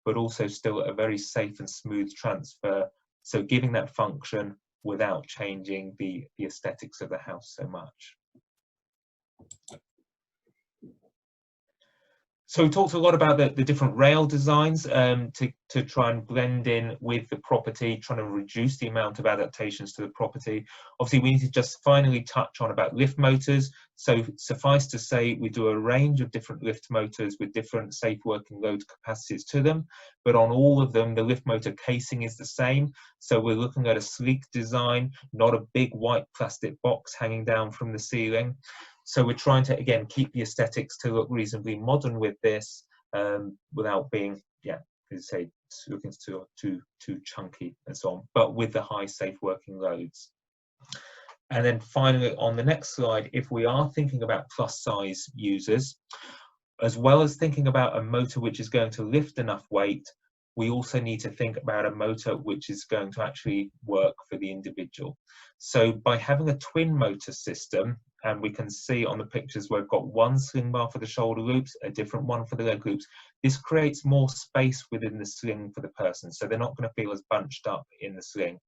but also still a very safe and smooth transfer. So giving that function without changing the aesthetics of the house so much. So we talked a lot about the different rail designs to try and blend in with the property, trying to reduce the amount of adaptations to the property. Obviously, we need to just finally touch on about lift motors. So suffice to say, we do a range of different lift motors with different safe working load capacities to them. But on all of them, the lift motor casing is the same. So we're looking at a sleek design, not a big white plastic box hanging down from the ceiling. So we're trying to, again, keep the aesthetics to look reasonably modern with this, without being, yeah, as I say, looking too chunky and so on, but with the high safe working loads. And then finally, on the next slide, if we are thinking about plus size users, as well as thinking about a motor which is going to lift enough weight, we also need to think about a motor which is going to actually work for the individual. So by having a twin motor system, and we can see on the pictures we've got one sling bar for the shoulder loops, a different one for the leg loops. This creates more space within the sling for the person, so they're not going to feel as bunched up in the sling.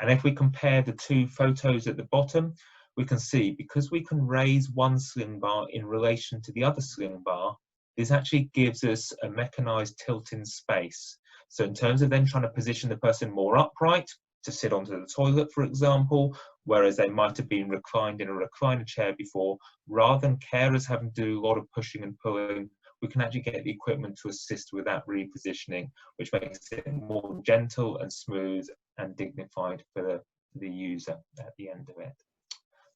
And if we compare the 2 photos at the bottom, we can see, because we can raise one sling bar in relation to the other sling bar, this actually gives us a mechanized tilt in space. So in terms of then trying to position the person more upright, to sit onto the toilet, for example, whereas they might have been reclined in a recliner chair before, rather than carers having to do a lot of pushing and pulling, we can actually get the equipment to assist with that repositioning, which makes it more gentle and smooth and dignified for the user at the end of it.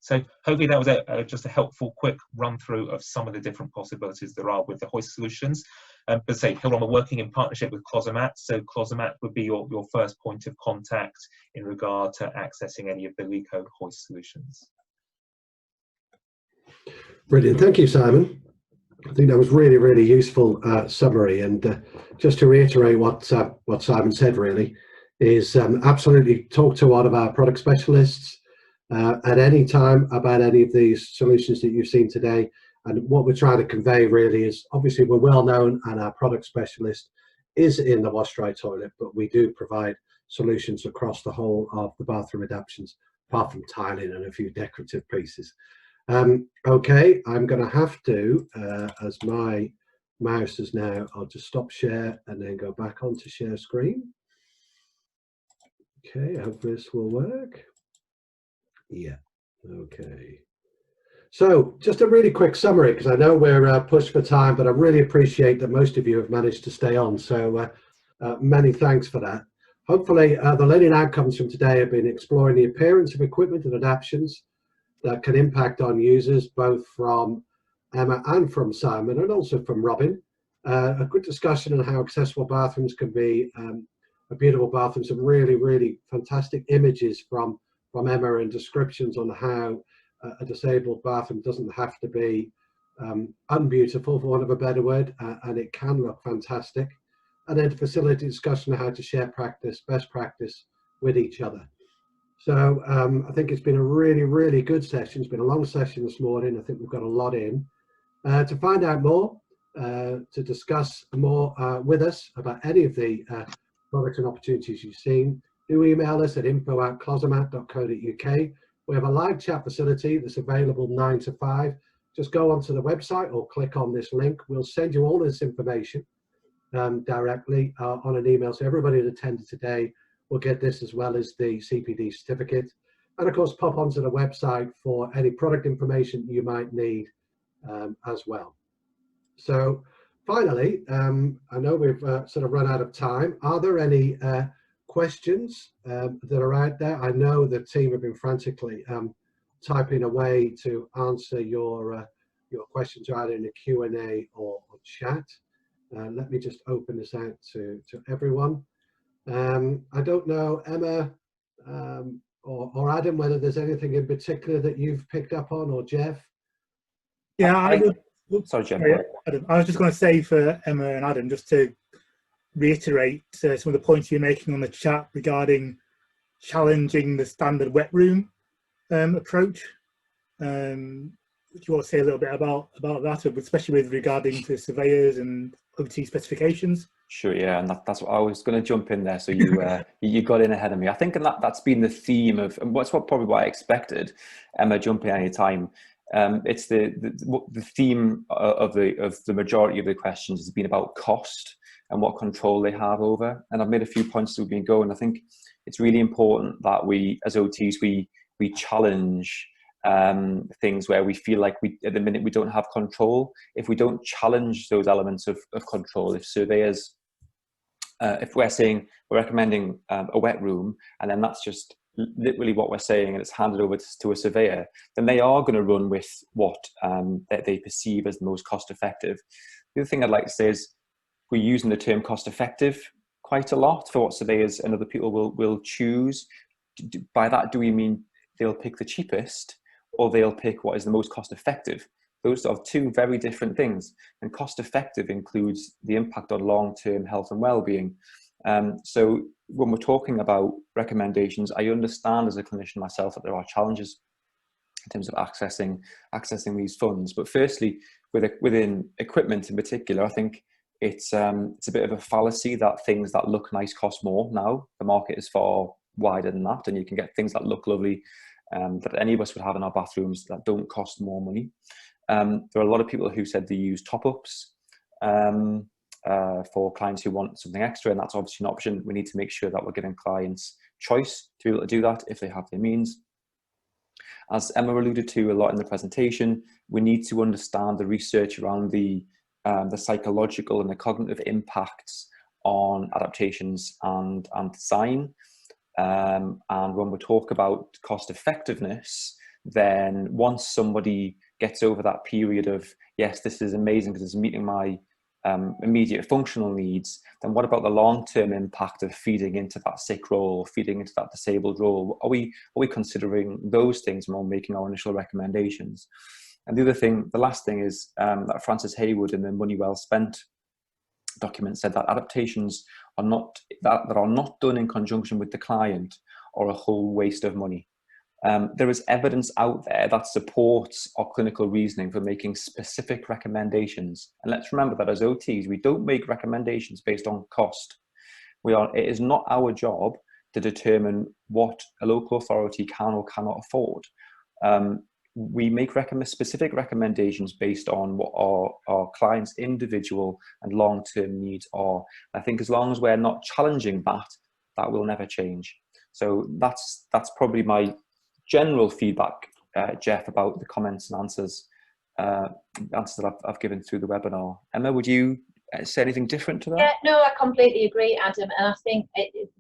So hopefully that was just a helpful quick run through of some of the different possibilities there are with the hoist solutions. But say, Hill, we're working in partnership with Closomat, so Closomat would be your first point of contact in regard to accessing any of the Lico hoist solutions. Brilliant, thank you, Simon. I think that was really, really useful summary. And just to reiterate what Simon said, really, is absolutely talk to one of our product specialists at any time about any of these solutions that you've seen today. And what we're trying to convey really is, obviously we're well known and our product specialist is in the wash dry toilet, but we do provide solutions across the whole of the bathroom adaptations, apart from tiling and a few decorative pieces. Okay, I'm going to have to, as my mouse is now, I'll just stop share and then go back onto share screen. Okay, I hope this will work. Yeah, okay. So just a really quick summary, because I know we're pushed for time, but I really appreciate that most of you have managed to stay on. So many thanks for that. Hopefully the learning outcomes from today have been exploring the appearance of equipment and adaptations that can impact on users, both from Emma and from Simon, and also from Robin. A good discussion on how accessible bathrooms can be a beautiful bathroom. Some really, really fantastic images from Emma and descriptions on how a disabled bathroom doesn't have to be unbeautiful, for want of a better word, and it can look fantastic. And then to facilitate discussion on how to share practice, best practice with each other. So I think it's been a really, really good session. It's been a long session this morning. I think we've got a lot in. To find out more, to discuss more with us about any of the products and opportunities you've seen, do email us at info@closomat.co.uk, We have a live chat facility that's available 9 to 5. Just go onto the website or click on this link. We'll send you all this information directly on an email. So everybody that attended today will get this, as well as the CPD certificate. And of course, pop onto the website for any product information you might need as well. So finally, I know we've sort of run out of time. Are there any questions that are out there? I know the team have been frantically typing away to answer your questions either in the Q&A or chat. Let me just open this out to everyone. I don't know, Emma or Adam, whether there's anything in particular that you've picked up on, or Jeff. Yeah, I would. Sorry, Jeff. Adam, I was just going to say for Emma and Adam, just to reiterate some of the points you're making on the chat regarding challenging the standard wet room approach. Would you want to say a little bit about that, especially with regarding to surveyors and OT specifications? Sure, yeah, and that's what I was going to jump in there. So you you got in ahead of me. I think that's been the theme of, and probably what I expected. Emma, jump in any time. It's the theme of the majority of the questions has been about cost and what control they have over. And I've made a few points that we've been going. I think it's really important that we, as OTs, we challenge things where we feel like at the minute we don't have control. If we don't challenge those elements of control, if surveyors, if we're saying we're recommending a wet room, and then that's just literally what we're saying, and it's handed over to a surveyor, then they are going to run with what they perceive as the most cost effective. The other thing I'd like to say is we're using the term cost effective quite a lot for what surveyors and other people will choose. By that, do we mean they'll pick the cheapest, or they'll pick what is the most cost effective? Those are two very different things. And cost effective includes the impact on long-term health and well-being. So when we're talking about recommendations, I understand as a clinician myself that there are challenges in terms of accessing these funds. But firstly, within equipment in particular, I think it's a bit of a fallacy that things that look nice cost more now. The market is far wider than that, and you can get things that look lovely that any of us would have in our bathrooms that don't cost more money. There are a lot of people who said they use top-ups for clients who want something extra, and that's obviously an option. We need to make sure that we're giving clients choice to be able to do that if they have the means. As Emma alluded to a lot in the presentation, we need to understand the research around the psychological and the cognitive impacts on adaptations and design. And when we talk about cost effectiveness, then once somebody gets over that period of, yes, this is amazing because it's meeting my immediate functional needs, then what about the long-term impact of feeding into that sick role, feeding into that disabled role? Are we considering those things when we're making our initial recommendations? And the last thing is that Francis Haywood in the Money Well Spent document said that adaptations are not done in conjunction with the client are a whole waste of money. There is evidence out there that supports our clinical reasoning for making specific recommendations. And let's remember that as OTs, we don't make recommendations based on cost. It is not our job to determine what a local authority can or cannot afford. We make specific recommendations based on what our clients' individual and long-term needs are. I think as long as we're not challenging that will never change. So that's probably my general feedback, Jeff, about the comments and answers that I've given through the webinar. Emma, would you say anything different to that? Yeah, no, I completely agree, Adam. And I think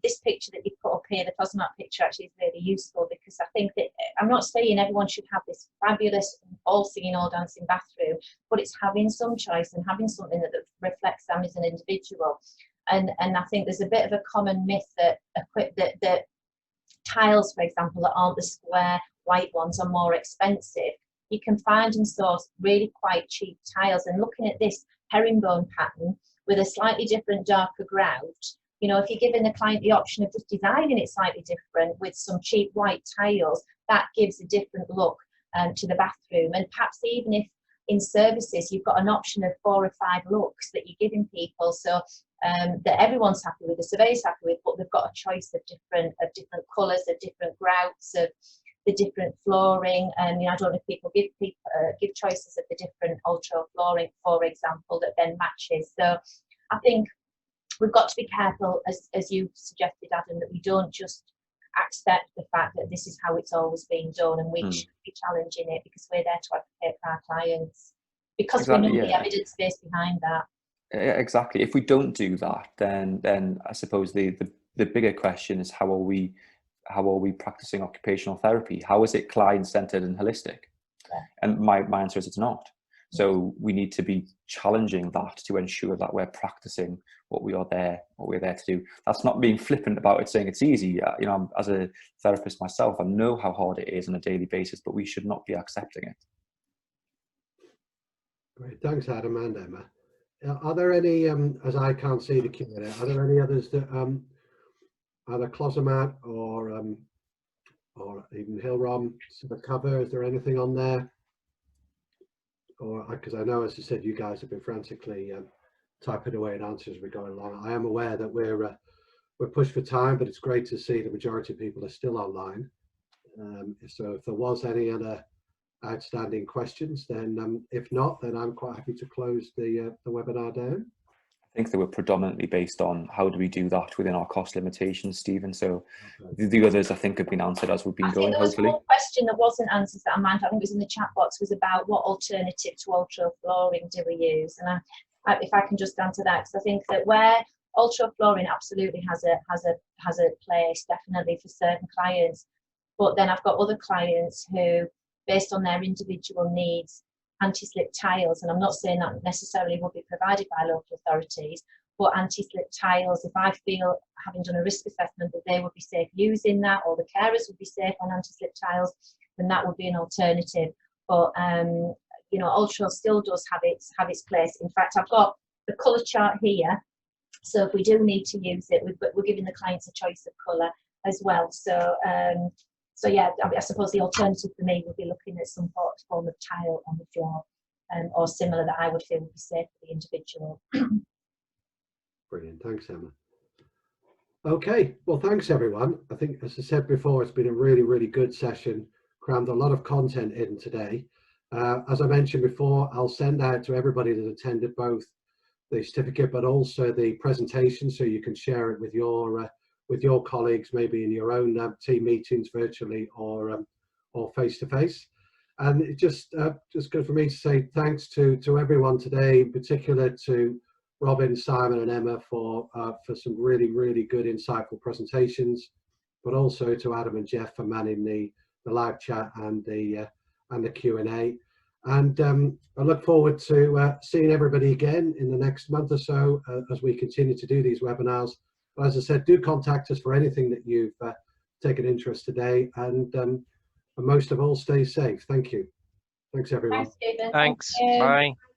this picture that you put up here, the Closomat picture, actually is really useful, because I think that I'm not saying everyone should have this fabulous, all singing, all dancing bathroom, but it's having some choice and having something that reflects them as an individual. And I think there's a bit of a common myth that tiles, for example, that aren't the square white ones are more expensive. You can find and source really quite cheap tiles. And looking at this herringbone pattern with a slightly different darker grout, you know, if you're giving the client the option of just designing it slightly different with some cheap white tiles, that gives a different look to the bathroom. And perhaps even if in services you've got an option of 4 or 5 looks that you're giving people, so that everyone's happy with, the surveyor's happy with, but they've got a choice of different colours, of different grouts, of the different flooring. And I don't know if people give choices of the different ultra flooring, for example, that then matches. So I think we've got to be careful, as you suggested, Adam, that we don't just accept the fact that this is how it's always been done, and we should be challenging it, because we're there to advocate for our clients, because we know the evidence base behind that. Exactly. If we don't do that, then I suppose the bigger question is, how are we practicing occupational therapy? How is it client-centered and holistic? Yeah. And my answer is it's not. So we need to be challenging that to ensure that we're practicing what we're there to do. That's not being flippant about it, saying it's easy. I'm, as a therapist myself, I know how hard it is on a daily basis, but we should not be accepting it. Great, thanks, Adam and Emma. Are there any, as I can't see the Q&A, are there any others that either Closomat or even Hillrom sort of cover? Is there anything on there? Or, because I know, as I said, you guys have been frantically typing away at answers as we're going along. I am aware that we're pushed for time, but it's great to see the majority of people are still online. So if there was any other outstanding questions, then if not, then I'm quite happy to close the webinar down. I think they were predominantly based on how do we do that within our cost limitations, Stephen. So the others, I think, have been answered as we've been going, hopefully. One question that wasn't answered that I mind, I think it was in the chat box, was about what alternative to ultra flooring do we use? And if I can just answer that, because I think that where ultra flooring absolutely has a place, definitely, for certain clients, but then I've got other clients who, based on their individual needs, anti-slip tiles, and I'm not saying that necessarily will be provided by local authorities, but anti-slip tiles, if I feel, having done a risk assessment, that they would be safe using that, or the carers would be safe on anti-slip tiles, then that would be an alternative. But ultra still does have its place. In fact, I've got the colour chart here, so if we do need to use it, we're giving the clients a choice of colour as well. So yeah, I suppose the alternative for me would be looking at some form of tile on the floor, or similar, that I would feel would be safe for the individual. Brilliant, thanks, Emma. Okay, well, thanks everyone. I think, as I said before, it's been a really, really good session. Crammed a lot of content in today. As I mentioned before, I'll send out to everybody that attended both the certificate but also the presentation, so you can share it with your colleagues, maybe in your own team meetings, virtually or face to face. And it just good for me to say thanks to everyone today, in particular to Robin, Simon, and Emma for some really, really good, insightful presentations, but also to Adam and Jeff for manning the live chat and the Q&A. And I look forward to seeing everybody again in the next month or so as we continue to do these webinars. But as I said, do contact us for anything that you've taken interest today, and most of all, stay safe. Thank you. Thanks, everyone. Thanks, Stephen. Thanks. Thank you. Bye.